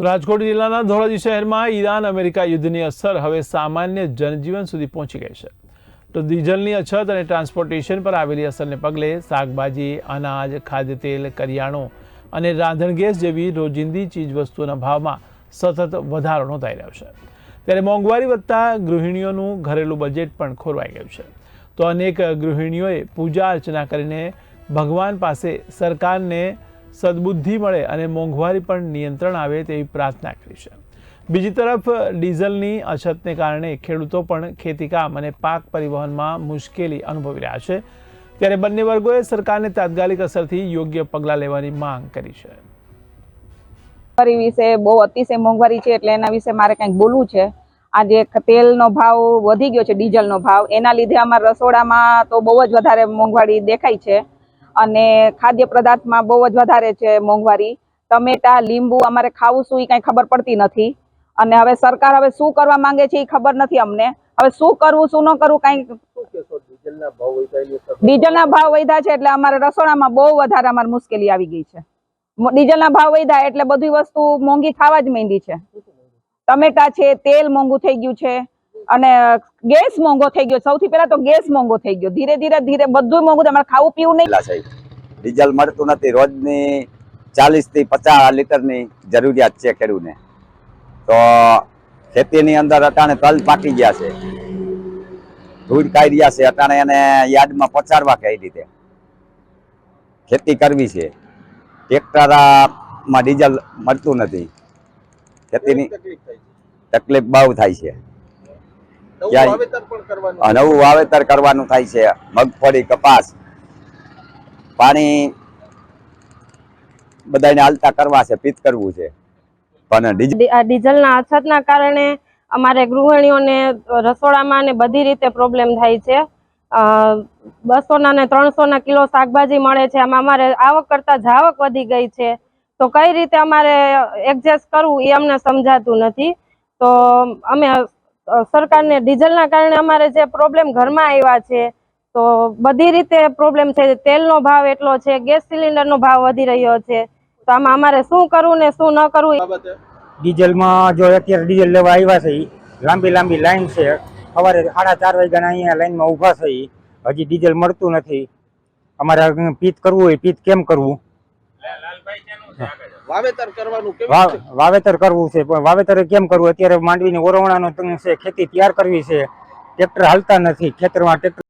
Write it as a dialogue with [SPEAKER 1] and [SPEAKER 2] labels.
[SPEAKER 1] તો રાજકોટ જિલ્લાના ધોરાજી શહેરમાં ઈરાન અમેરિકા યુદ્ધની અસર હવે સામાન્ય જનજીવન સુધી પહોંચી ગઈ છે। તો ડીઝલની અછત અને ટ્રાન્સપોર્ટેશન પર આવેલી અસરને પગલે શાકભાજી, અનાજ, ખાદ્ય તેલ, કરિયાણું અને રાંધણ ગેસ જેવી રોજિંદી ચીજવસ્તુઓના ભાવમાં સતત વધારો નોંધાઈ રહ્યો છે। ત્યારે મોંઘવારી વધતા ગૃહિણીઓનું ઘરેલું બજેટ પણ ખોરવાઈ ગયું છે। તો અનેક ગૃહિણીઓએ પૂજા અર્ચના કરીને ભગવાન પાસે સરકારને સદબુદ્ધિ મળે અને મોંઘવારી પર નિયંત્રણ આવે તેવી પ્રાર્થના કરી છે। બીજી તરફ ડીઝલની અછતને કારણે ખેડૂતો પણ ખેતીકામ અને પાક પરિવહનમાં મુશ્કેલી અનુભવી રહ્યા છે। ત્યારે બંને વર્ગોએ સરકારને તાત્કાલિક અસરથી યોગ્ય પગલાં લેવાની માંગ કરી છે।
[SPEAKER 2] વિશે બહુ અતિશય મોંઘવારી છે એટલે એના વિશે મારે કંઈક બોલવું છે। આજે તેલનો ભાવ વધી ગયો છે, ડીઝલનો ભાવ, એના લીધે અમારા રસોડામાં તો બહુ જ વધારે મોંઘવારી દેખાય છે અને ખાદ્ય પદાર્થમાં બહુ જ વધારે છે મોંઘવારી। ટમેટા, લીંબુ અમારે ખાવું શું એ કાંઈ ખબર પડતી નથી અને હવે સરકાર હવે શું કરવા માંગે છે એ ખબર નથી અમને। હવે શું કરવું શું ન કરવું કાંઈ। ડીઝલના ભાવ વધ્યા છે એટલે અમારે રસોડામાં બહુ વધારે અમારે મુશ્કેલી આવી ગઈ છે। ડીઝલના ભાવ વધ્યા એટલે બધી વસ્તુ મોંઘી થવા જ માંડી છે। ટમેટા છે, તેલ મોંઘું થઈ ગયું છે અને ગેસ મોંઘો થઈ ગયો। સૌથી પહેલા તો ગેસ મોંઘો થઈ ગયો, ધીરે ધીરે બધું મોંઘું। તમારે ખાવું પીવું નહીં।
[SPEAKER 3] ડીઝલ મળતું નથી। રોજની 40 થી 50 લીટરની જરૂરિયાત છે ખેડૂતને। તો ખેતીની અંદર અટાણે તલ પાકી ગયા છે, ધૂળ કાઢી રહ્યા છે, અટાણે એને યાર્ડમાં પચારવા કઈ રીતે ખેતી કરવી છે। ટ્રેક્ટરમાં ડીઝલ મળતું નથી, ખેતીની તકલીફ બહુ થાય છે। નવું વાવેતર કરવાનું થાય છે, મગફળી, કપાસ, પાણી બધાને હાલતા કરવા છે, પીત કરવું છે। પણ
[SPEAKER 4] ડીઝલના અછતના કારણે અમારે ગૃહિણીઓને રસોડામાં ને બધી રીતે પ્રોબ્લેમ થાય છે। 200ના ને 300ના કિલો શાકભાજી મળે છે, આમાં અમારે આવક કરતા જાવક વધી ગઈ છે। તો કઈ રીતે અમારે એડજસ્ટ કરવું એ અમને સમજાતું નથી। તો અમે સરકારને ડીઝલના કારણે અમારે જે પ્રોબ્લેમ ઘરમાં આવ્યા છે તો બધી રીતે પ્રોબ્લેમ છે। તેલનો ભાવ એટલો છે, ગેસ સિલિન્ડરનો ભાવ વધી રહ્યો છે, તો આમાં અમારે શું કરવું ને શું ન કરવું।
[SPEAKER 5] ડીઝલમાં જો અત્યારે ડીઝલ લેવા આવ્યા છે, લાંબી લાઈન છે। સવારે 4:30 વાગ્યાના અહીંયા લાઈનમાં ઊભા છે, હજી ડીઝલ મળતું નથી। અમારે પીત કરવું હોય, પીત કેમ કરવું? વાવેતર કરવું છે પણ વાવેતર કેમ કરવું? અત્યારે માંડવીની ઓરવણાનો છે, ખેતી તૈયાર કરવી છે, ટ્રેક્ટર હાલતા નથી, ખેતરમાં ટ્રેક્ટર